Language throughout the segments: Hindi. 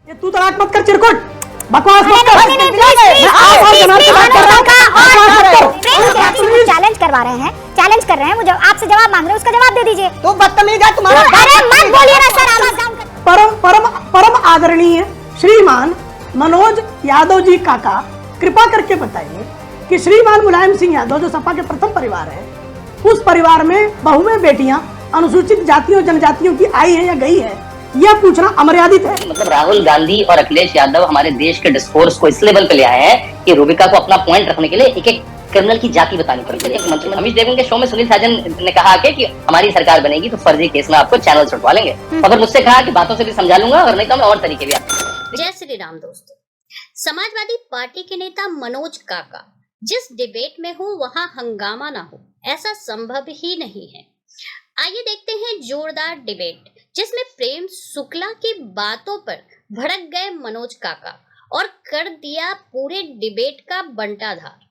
ये तू तलाक मत कर चिरकुट, बकवास मत कर। चैलेंज करवा रहे हैं, चैलेंज कर रहे हैं, मुझे आपसे जवाब मांग रहे हैं, उसका जवाब दे दीजिए। तो बदतमीज है तुम्हारा। अरे मत बोलिए ना सर, आवाज डाउन कर। परम परम परम आदरणीय श्रीमान मनोज यादव जी काका, कृपा करके बताइए कि श्रीमान मुलायम सिंह यादव जो सपा के प्रथम परिवार है, उस परिवार में बहुएं बेटियां अनुसूचित जातियों जनजातियों की आई है या गई है, यह पूछना अमर्यादित है। मतलब राहुल गांधी और अखिलेश यादव हमारे देश के डिस्कोर्स को इस लेवल पे ले आए हैं कि रूबिका को अपना पॉइंट रखने के लिए एक एक क्रिमिनल की जाति बतानी पड़ती है। मंत्री अमित देवगन के शो में सुनील साजन ने कहा कि हमारी सरकार बनेगी तो फर्जी केस में आपको चैनल छुटवा लेंगे। अगर मुझसे कहा कि बातों से भी समझा लूंगा, और नहीं तो मैं और तरीके भी आपको। जय श्री राम दोस्तों, समाजवादी पार्टी के नेता मनोज काका, जिस डिबेट में हो वहां हंगामा ना हो, ऐसा संभव ही नहीं है। आइए देखते हैं जोरदार डिबेट जिसमें प्रेम शुक्ला की बातों पर भड़क गए मनोज काका और कर दिया पूरे डिबेट का बंटाधार।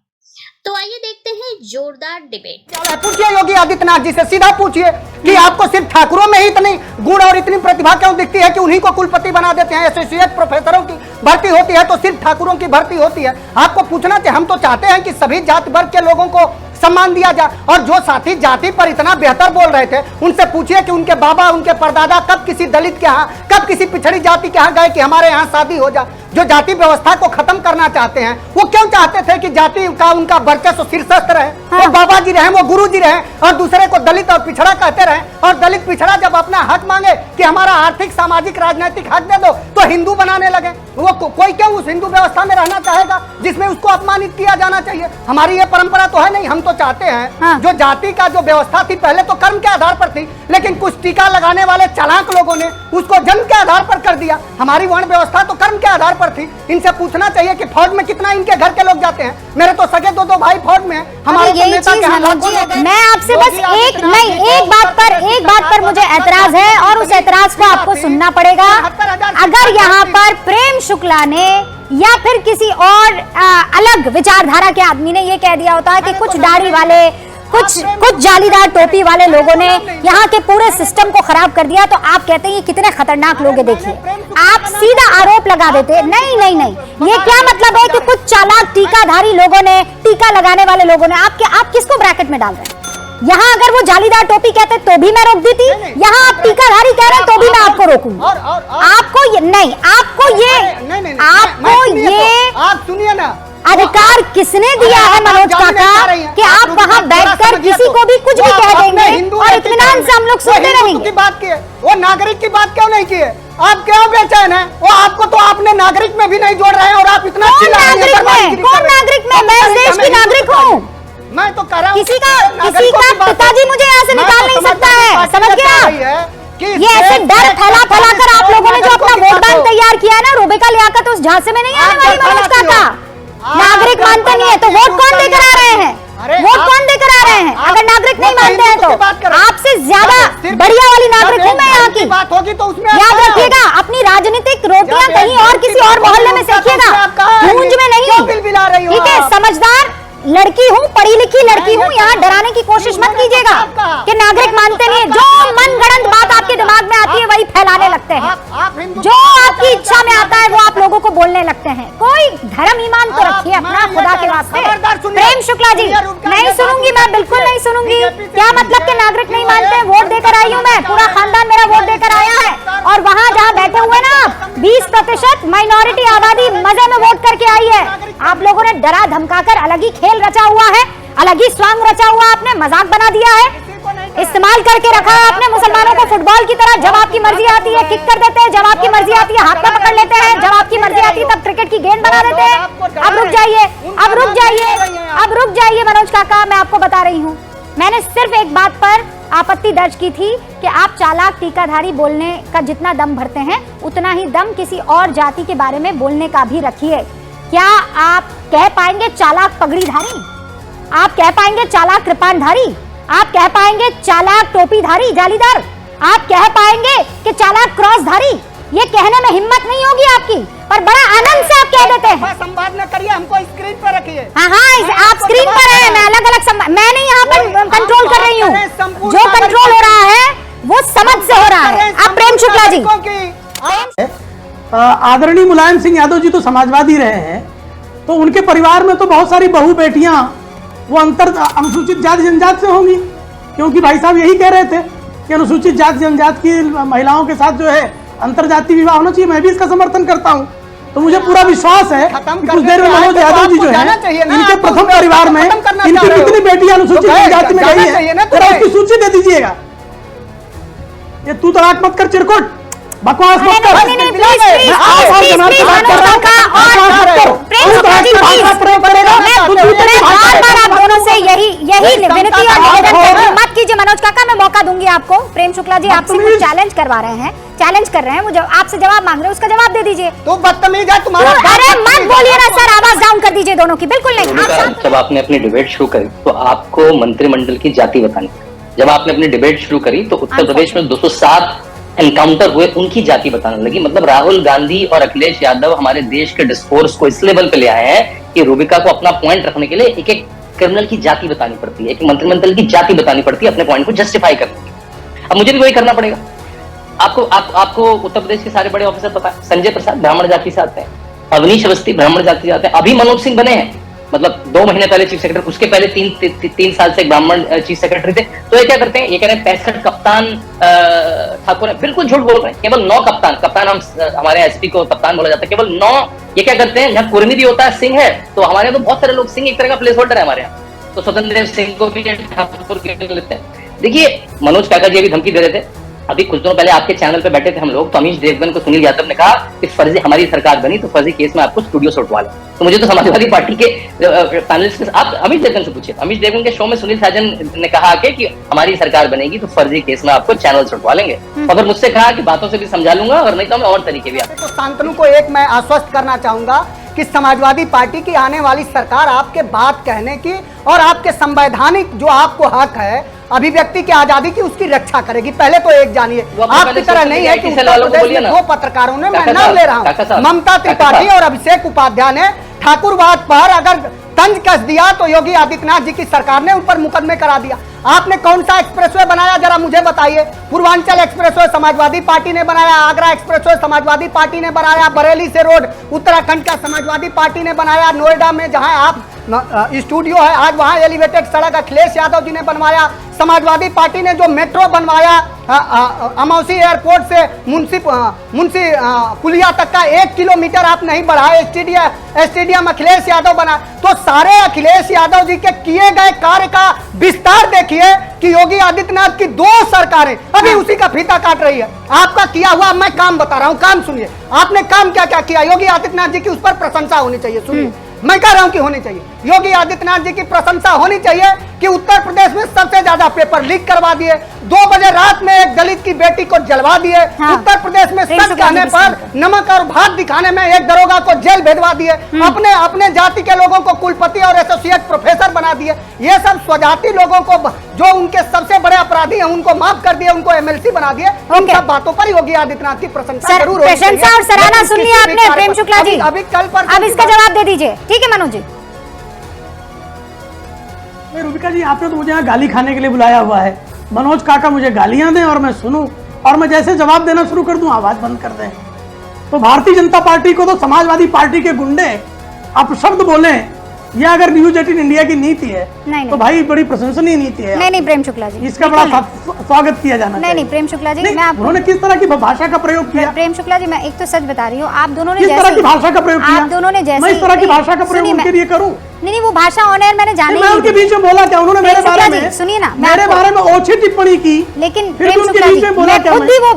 तो आइए देखते हैं जोरदार डिबेट। पूछिए योगी आदित्यनाथ जी से, सीधा पूछिए कि आपको सिर्फ ठाकुरों में ही इतनी गुण और इतनी प्रतिभा क्यों दिखती है कि उन्हीं को कुलपति बना देते हैं। एसोसिएट प्रोफेसरों की भर्ती होती है तो सिर्फ ठाकुरों की भर्ती होती है। आपको पूछना चाहिए। हम तो चाहते हैं कि सभी जाति वर्ग के लोगों को सम्मान दिया जाए। और जो साथी जाति पर इतना बेहतर बोल रहे थे, उनसे पूछिए कि उनके बाबा, उनके परदादा कब किसी दलित के यहाँ, कब किसी पिछड़ी जाति के यहाँ गए कि हमारे यहाँ शादी हो जाए। जो जाति व्यवस्था को खत्म करना चाहते हैं, वो क्यों चाहते थे कि जाति का उनका वर्चस्व शीर्षस्थ रहे। वो बाबा जी रहे, वो गुरु जी रहे, और दूसरे को दलित और पिछड़ा कहते रहे। और दलित पिछड़ा जब अपना हक मांगे कि हमारा आर्थिक सामाजिक राजनीतिक हक दे दो, तो हिंदू बनाने लगे। वो कोई क्यों उस हिंदू व्यवस्था में रहना चाहेगा जिसमें उसको अपमानित किया जाना चाहिए। हमारी ये परंपरा तो है नहीं। हम तो चाहते हैं जो जाति का जो व्यवस्था थी पहले तो कर्म के आधार पर थी, लेकिन कुछ टीका लगाने वाले चालाक लोगों ने उसको जन्म के आधार पर कर दिया। हमारी वर्ण व्यवस्था तो कर्म के आधार पर थी। इनसे पूछना चाहिए कि फौज में कितना इनके घर के लोग जाते हैं। मेरे तो सगे दो भाई फौज में हैं। हमारे तो नेता के हाथ। मैं आपसे बस एक बात पर मुझे ऐतराज है और उस ऐतराज को आपको सुनना पड़ेगा। अगर यहाँ पर प्रेम शुक्ला ने या फिर किसी और अलग विचारधारा के आदमी ने ये कह दिया होता कि कुछ दाढ़ी वाले, कुछ जालीदार टोपी वाले लोगों ने यहाँ के पूरे सिस्टम को खराब कर दिया, तो आप कहते हैं ये कितने खतरनाक लोग हैं। देखिए, आप सीधा आरोप लगा देते। नहीं, ये क्या मतलब है कि कुछ चालाक टीकाधारी लोगों ने, टीका लगाने वाले लोगों ने, आप किसको ब्रैकेट में डाल रहे हैं? यहाँ अगर वो जालीदार टोपी कहते तो भी मैं रोक दी थी। यहाँ आप टीकाधारी कह रहे हैं तो भी मैं आपको रोकूंगा। आप सुनिए ना, अधिकार किसने दिया है मनोज काका कि आप वहाँ बैठकर किसी को भी कुछ भी कह देंगे और इत्मीनान से हम लोग सुनते रहेंगे। बात की वो नागरिक की बात क्यों नहीं की है? आप क्यों बेचैन हैं? वो आपको तो आपने नागरिक में भी नहीं जोड़ रहे हैं और आप इतना कौन नागरिक में? मैं इस देश की नागरिक हूँ। मैं तो कह रहा हूँ किसी का पिताजी मुझे यहाँ से निकाल नहीं सकता है। समझ गया? ये ऐसे डर फैला कर आप लोगों ने जो अपना वोट बैंक तैयार किया है ना, रूबिका लियाकत उस झांसे में नहीं आने वाली। मनोज काका नागरिक मानते नहीं है तो वोट कौन देकर आ रहे हैं? वोट कौन देकर आ रहे हैं? अगर नागरिक नहीं मानते हैं तो आपसे ज्यादा बढ़िया वाली नागरिक हूँ मैं यहाँ की। बात होगी तो उसमें याद रखिएगा, अपनी राजनीतिक रोटियां कहीं और किसी और मोहल्ले में सेकिएगा, गूंज में नहीं। ठीक है, समझदार लड़की हूँ, पढ़ी लिखी लड़की हूँ। यहाँ डराने की कोशिश मत कीजिएगा कि नागरिक मानते नहीं है। जो मनगढ़ंत बात आपके दिमाग में आती है वही फैलाने लगते हैं। जो आपकी इच्छा में आता है वो आप लोगों को बोलने लगते हैं। कोई धर्म ईमान तो रखिए अपना, खुदा के वास्ते। प्रेम शुक्ला जी, नहीं सुनूंगी मैं, बिल्कुल नहीं सुनूंगी। क्या मतलब कि नागरिक नहीं मानते? वोट देकर आई हूँ मैं, पूरा खानदान मेरा वोट देकर आया है। और वहाँ जहाँ बैठे हुए ना 20% माइनॉरिटी आबादी मजे में वोट करके आई है। आप लोगों ने डरा धमकाकर अलग ही खेल रचा हुआ है, अलग ही स्वांग रचा हुआ, आपने मजाक बना दिया है, इस्तेमाल करके रखा है आपने मुसलमानों को फुटबॉल की तरह। जब आपकी मर्जी आती है किक कर देते हैं, जब आपकी मर्जी आती है हाथ में पकड़ लेते हैं, जब आपकी मर्जी आती है तब क्रिकेट की गेंद बना देते हैं। अब रुक जाइए मनोज काका, मैं आपको बता रही हूँ। मैंने सिर्फ एक बात पर आपत्ति दर्ज की थी कि आप चालाक टीकाधारी बोलने का जितना दम भरते हैं, उतना ही दम किसी और जाति के बारे में बोलने का भी रखिए। क्या आप कह पाएंगे चालाक पगड़ीधारी? आप कह पाएंगे चालाक कृपाणधारी? आप कह पाएंगे चालाक टोपीधारी जालीदार? आप कह पाएंगे कि चालाक क्रॉसधारी? ये कहने में हिम्मत नहीं होगी आपकी, पर बड़ा आनंद से आप कह देते हैं। संवाद न करिए, हमको स्क्रीन पर रखिए। हाँ, आप स्क्रीन पर हैं, मैं अलग अलग मैं नहीं यहाँ पर कंट्रोल कर रही हूँ। जो कंट्रोल हो रहा है वो समझ से हो रहा है। आप प्रेम शुक्ला जी आदरणीय मुलायम सिंह यादव जी तो समाजवादी रहे हैं, तो उनके परिवार में तो बहुत सारी बहू बेटियां वो अनुसूचित जाति जनजाति से होंगी, क्योंकि भाई साहब यही कह रहे थे कि अनुसूचित जाति जनजाति की महिलाओं के साथ जो है अंतरजातीय विवाह होना चाहिए। मैं भी इसका समर्थन करता हूँ। तो मुझे पूरा विश्वास है कि कुछ देर में मनोज यादव जी जो है इनके प्रथम परिवार में इनकी कितनी बेटियां अनुसूचित जनजाति में गई है, जरा उसकी सूची दे दीजिएगा। ये तू तड़ाक मत कर, चिरकुट बकवास मत कर। मत कीजिए मनोज काका, मैं मौका दूंगी आपको। प्रेम शुक्ला जी आपसे कुछ चैलेंज करवा रहे हैं, चैलेंज कर रहे हैं, मुझे आपसे जवाब मांग रहे हैं, उसका जवाब दे दीजिए। तो बदतमीज है तुम्हारा। अरे मत बोलिए ना सर, आवाज डाउन कर दीजिए दोनों की। बिल्कुल नहीं। जब आपने अपनी डिबेट शुरू करी तो आपको मंत्रिमंडल की जाति बतानी। जब आपने अपनी डिबेट शुरू करी तो उत्तर प्रदेश में 207 एनकाउंटर हुए, उनकी जाति बताने लगी। मतलब राहुल गांधी और अखिलेश यादव हमारे देश के डिस्कोर्स को इस लेवल पे ले आए हैं कि रूबिका को अपना पॉइंट रखने के लिए एक एक क्रिमिनल की जाति बतानी पड़ती है, एक मंत्रिमंडल की जाति बतानी पड़ती है अपने पॉइंट को जस्टिफाई करने के लिए। अब मुझे भी वही करना पड़ेगा। आपको उत्तर प्रदेश के सारे बड़े ऑफिसर पता है। संजय प्रसाद ब्राह्मण जाति से आते हैं, अवनीश अवस्थी ब्राह्मण जाति से आते हैं, अभी मनोज सिंह बने हैं, मतलब 2 महीने पहले चीफ सेक्रेटरी, उसके पहले 3 साल से ब्राह्मण चीफ सेक्रेटरी थे। तो ये क्या करते हैं, ये कह रहे हैं 65 कप्तान ठाकुर है। बिल्कुल झूठ बोल रहे हैं। केवल 9 कप्तान हम हमारे एसपी को कप्तान बोला जाता है, केवल 9। ये क्या करते हैं, जहाँ कुर्मी भी होता है सिंह है, तो हमारे यहाँ तो बहुत सारे लोग सिंह एक तरह का प्लेस होल्डर है हमारे यहाँ, तो स्वतंत्र देव सिंह को भी ठाकुर लेते हैं। देखिए मनोज काका जी अभी धमकी दे रहे थे, अभी कुछ दिनों पहले आपके चैनल पे बैठे थे हम लोग, तो अमीश देवगन को सुनील यादव ने कहा कि फर्जी हमारी सरकार बनी तो फर्जी केस में आपको स्टूडियो से उठवा लें। तो मुझे तो समाजवादी पार्टी के पैनलिस्ट आप अमीश देवगन से पूछिए। अमीश देवगन के शो में सुनील साजन ने कहा कि हमारी सरकार बनेगी तो फर्जी केस में आपको चैनल से उठवा लेंगे। और फिर मुझसे कहा कि बातों से भी समझा लूंगा और नहीं तो मैं और तरीके भी। तो शांतनु को एक मैं आश्वस्त करना चाहूंगा कि समाजवादी पार्टी की आने वाली सरकार आपके बात कहने की और आपके संवैधानिक जो आपको हक है अभिव्यक्ति की आजादी की, उसकी रक्षा करेगी। पहले तो एक जानिए, आपकी तरह नहीं है कि उत्तर प्रदेश में 2 पत्रकारों ने, मैं नाम ले रहा हूँ, ममता त्रिपाठी और अभिषेक उपाध्याय ने ठाकुरवाद पर अगर तंज कस दिया तो योगी आदित्यनाथ जी की सरकार ने उन पर मुकदमे करा दिया। आपने कौन सा एक्सप्रेसवे बनाया जरा मुझे बताइए। पूर्वांचल एक्सप्रेसवे समाजवादी पार्टी ने बनाया, आगरा एक्सप्रेसवे समाजवादी पार्टी ने बनाया, बरेली से रोड उत्तराखंड का समाजवादी पार्टी ने बनाया, नोएडा में जहां आप स्टूडियो है आज वहां एलिवेटेड सड़क अखिलेश यादव जी ने बनवाया, समाजवादी पार्टी ने जो मेट्रो बनवाया अमौसी एयरपोर्ट से मुंशी पुलिया तक का 1 किलोमीटर आप नहीं बढ़ाए, स्टेडियम अखिलेश यादव बना। तो सारे अखिलेश यादव जी के किए गए कार्य का विस्तार देखिए कि योगी आदित्यनाथ की 2 सरकारें अभी उसी का फीता काट रही है। आपका किया हुआ मैं काम बता रहा हूं, काम सुनिए। आपने काम क्या क्या किया, योगी आदित्यनाथ जी की उस पर प्रशंसा होनी चाहिए। सुनिए, मैं कह रहा हूं कि होनी चाहिए। योगी आदित्यनाथ जी की प्रशंसा होनी चाहिए कि उत्तर प्रदेश में सबसे ज्यादा पेपर लीक करवा दिए, 2 बजे रात में एक दलित की बेटी को जलवा दिए, उत्तर प्रदेश में सच कहने पर नमक और भात दिखाने में एक दरोगा को जेल भेजवा दिए, अपने जाति के लोगों को कुलपति और एसोसिएट प्रोफेसर बना दिए। ये सब स्वजाति लोगों को जो उनके सबसे बड़े अपराधी हैं उनको माफ कर दिए, उनको एमएलसी बना दिए। उन सब बातों पर योगी आदित्यनाथ की प्रशंसा जरूर होनी चाहिए। प्रशंसा और सराहना सुन लिया आपने प्रेम शुक्ला जी, अभी कल पर अब इसका जवाब दे दीजिए। ठीक है मनोज जी। रूबिका जी आपने तो मुझे यहाँ गाली खाने के लिए बुलाया हुआ है। मनोज काका मुझे गालियां दें और मैं सुनूं और मैं जैसे जवाब देना शुरू कर दूं आवाज बंद कर दें। तो भारतीय जनता पार्टी को तो समाजवादी पार्टी के गुंडे अपशब्द बोले, यह अगर न्यूज 18 इंडिया की नीति है नहीं, तो भाई बड़ी प्रशंसनीय नीति है। नहीं प्रेम शुक्ला जी, इसका बड़ा स्वागत किया जाना चाहिए। नहीं प्रेम शुक्ला जी, मैं उन्होंने किस तरह की भाषा का प्रयोग किया। प्रेम शुक्ला जी मैं एक तो सच बता रही हूँ, आप दोनों ने किस तरह की भाषा का प्रयोग किया, आप दोनों ने जैसे मैं इस तरह की भाषा का प्रयोग उनके लिए करूं। नहीं वो भाषा ऑन एयर मैंने जानी मैं उनके बीच में बोला क्या, उन्होंने मेरे बारे में, सुनिए ना, मेरे बारे में ओछी टिप्पणी की, लेकिन फिर उनके बीच में बोला क्या। खुद भी वो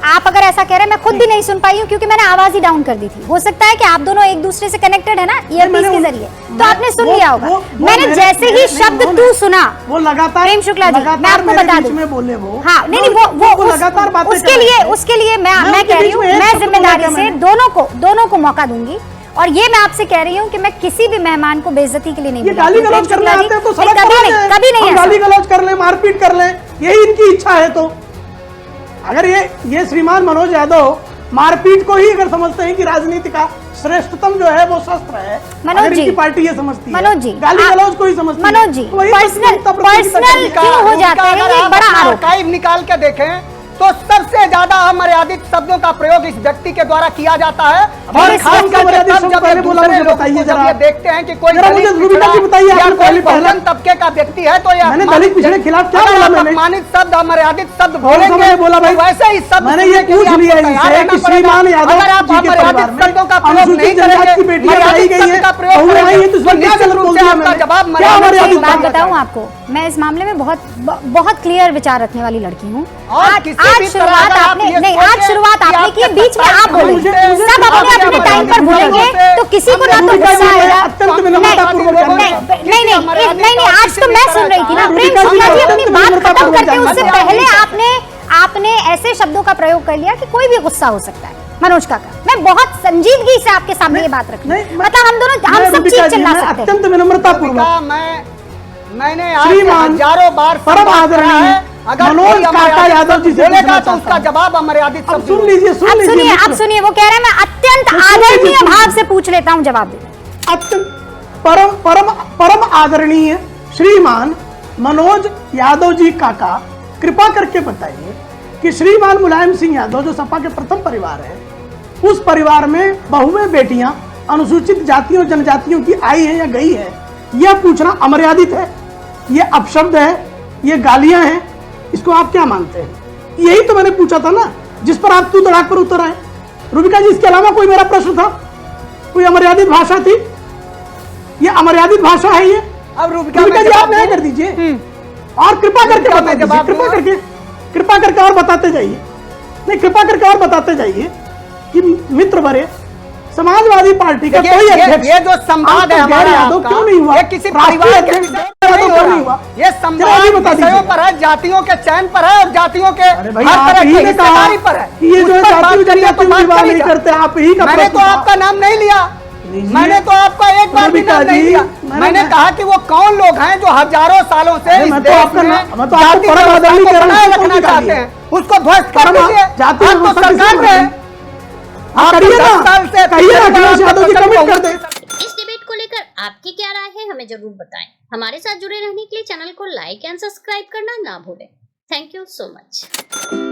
आप अगर ऐसा कह रहे हैं मैं खुद भी नहीं सुन पाई हूँ क्योंकि मैंने आवाज ही डाउन कर दी थी। हो सकता है कि आप दोनों एक दूसरे से कनेक्टेड है ना ईयरपीस के जरिए, तो आपने सुन लिया होगा। मैंने जैसे ही शब्द तू सुना वो लगातार, प्रेम शुक्ला जी मैं आपको बता दूं, बोले वो, हाँ नहीं वो लगातार उसके लिए मैं कह रही हूँ, मैं जिम्मेदारी से दोनों को मौका दूंगी। और ये मैं आपसे कह रही हूँ कि मैं किसी भी मेहमान को बेइज्जती के लिए नहीं बुलाती। गाली गलौज करने आते हैं तो कभी नहीं गाली गलौज कर ले, मारपीट कर ले, यही इनकी इच्छा है। तो अगर ये श्रीमान मनोज यादव मारपीट को ही अगर समझते हैं कि राजनीति का श्रेष्ठतम जो है वो शस्त्र है, मनोज जी, पार्टी ये समझती है, मनोज जी गाली गलौज को ही समझती है। मनोज जी पर्सनल क्यों हो जाते हैं, ये बड़ा आरोप। आर्काइव निकाल के देखें तो सबसे ज्यादा अमर्यादित शब्दों का प्रयोग इस व्यक्ति के द्वारा किया जाता है। और अरे खास कौन सा करके मर्यादित तब शब्द जब ये पहले बोला, दूसरे मुझे लोगों बताइए को जब जरा। ये देखते हैं कि कोई जरा दलित मुझे रूबिका जी पिछड़ा बताइए, या आपने कोई पहले बहुजन तबके का व्यक्ति है तो ये मैंने अपमानित दलित पिछड़े के खिलाफ क्या अगर बोला आप मैंने? अपमानित शब्द अमर्यादित शब्द कौन सा बोलेंगे मैंने बोला भाई? तो वैसे ही शब्द मैंने सुनने ये के लिए पूछ आपको लिया तैयार इनसे रहना कि पड़ेगा। श्रीमान यादव अगर आप जी के परिवार अमर्यादित में शब्दों का प्रयोग अनुसूचित नहीं जनजाति करेंगे, की बेटियां मर्यादित आई गई शब्द हैं, का प्रयोग बहुएं आई हैं, तो करेंगे, इसमें निश्चित गलत रूप बोल से दिया आपका मैंने। जवाब क्या मर्यादित मर्यादित एक बात शब्द बताऊं आपको, मैं इस मामले में बहुत क्लियर विचार रखने वाली लड़की हूँ। और आज किसी भी आज तरह शुरुआत अगर आप आपने ये नहीं, सोचें आज शुरुआत कि आपने की है, आपके बीच में आप बोले, मुझे- सब अपने अपने टाइम पर बोलेंगे तो किसी को ना तो रूबिका जी गुस्सा ने आएगा। अत्यंत विनम्रतापूर्वक नहीं, आज तो मैं सुन रही थी ना। प्रेम रूबिका जी शुक्ला जी ने अपनी अत्यंत बात खत्म विनम्रतापूर्वक करके उससे जानकारी पहले आपने ऐसे शब्दों का प्रयोग कर लिया कि कोई भी गुस्सा हो सकता है। मनोज काका, मैं बहुत संजीदगी से आपके सामने ये बात रखी, नहीं, मतलब हम सब रूबिका चीज जी चिल्ला ने सकते हैं। अत्यंत विनम्रतापूर्वक मैंने आज श्रीमान हजारों बार परम संवाद आदरणीय करा है। अगर मनोज कोई काका अमर्यादित यादव जी शब्द से बोलेगा पूछना तो चाहता उसका हूं। जवाब अमर्यादित अब शब्द सुन होगा। लीजिए अब सुनिए, वो कह रहे हैं मैं अत्यंत आदरणीय भाव से पूछ लेता हूँ, जवाब दे। अत्यंत परम आदरणीय श्रीमान मनोज यादव जी काका, कृपा करके बताइए कि श्रीमान मुलायम सिंह यादव जो सपा के प्रथम परिवार है, उस परिवार में बहुएं बेटियां अनुसूचित जातियों जनजातियों की आई है या गई है, यह पूछना अमर्यादित है, यह अपशब्द है, ये गालियां हैं, इसको आप क्या मानते हैं? यही तो मैंने पूछा था ना, जिस पर आप तू तड़ाक पर उतर आए। रूबिका जी, इसके अलावा कोई मेरा प्रश्न था? कोई अमर्यादित भाषा थी? ये अमर्यादित भाषा है ये? अब रूबिका जी आप न्याय कर दीजिए और कृपा करके बता दीजिए, कृपा करके और बताते जाइए, नहीं कृपा करके और बताते जाइए कि मित्र बड़े समाजवादी पार्टी का कोई अध्यक्ष ये जो संवाद है हमारा यादव आपका, क्यों नहीं हुआ? ये किसी परिवार के विषय पर नहीं हो नहीं हुआ। रहा। ये जरा संवाद अभी बता विषयों दीजिए। पर है, जातियों के चयन पर है और जातियों के अरे भाई, हर आप तरह ही की ने कहा हिस्सेदारी पर है। कि ये जो उस पर जाति बात करिए जनजाति तो बात विवाह नहीं करिए। करते, आप ही का मैंने प्रश्न तो था। आपका नाम नहीं लिया, लीजिए। मैंने तो आपका एक बार भी रूबिका नाम नहीं जी, लिया। मैंने कहा कि वो कौन लोग हैं जो हजारों सालों से इस मैं तो देश आपका में नाम- मैं तो आपको जाति परम व्यवस्था आदरणीय को कह रहा हूं, बनाए उसको रखना कौन चाहते निकालिए? हैं, उसको ध्वस्त कर परम दीजिए। जाति आप तो व्यवस्था सरकार किसको में हैं। बनाएं? आप तो करिए 10 ना, साल से कहिए ना, अखिलेश यादव जी कमिट कर दे। इस डिबेट को लेकर आपकी क्या राय है, हमें जरूर बताएं। हमारे साथ जुड़े रहने के लिए चैनल को लाइक एंड सब्सक्राइब करना ना भूलें। Thank you so much.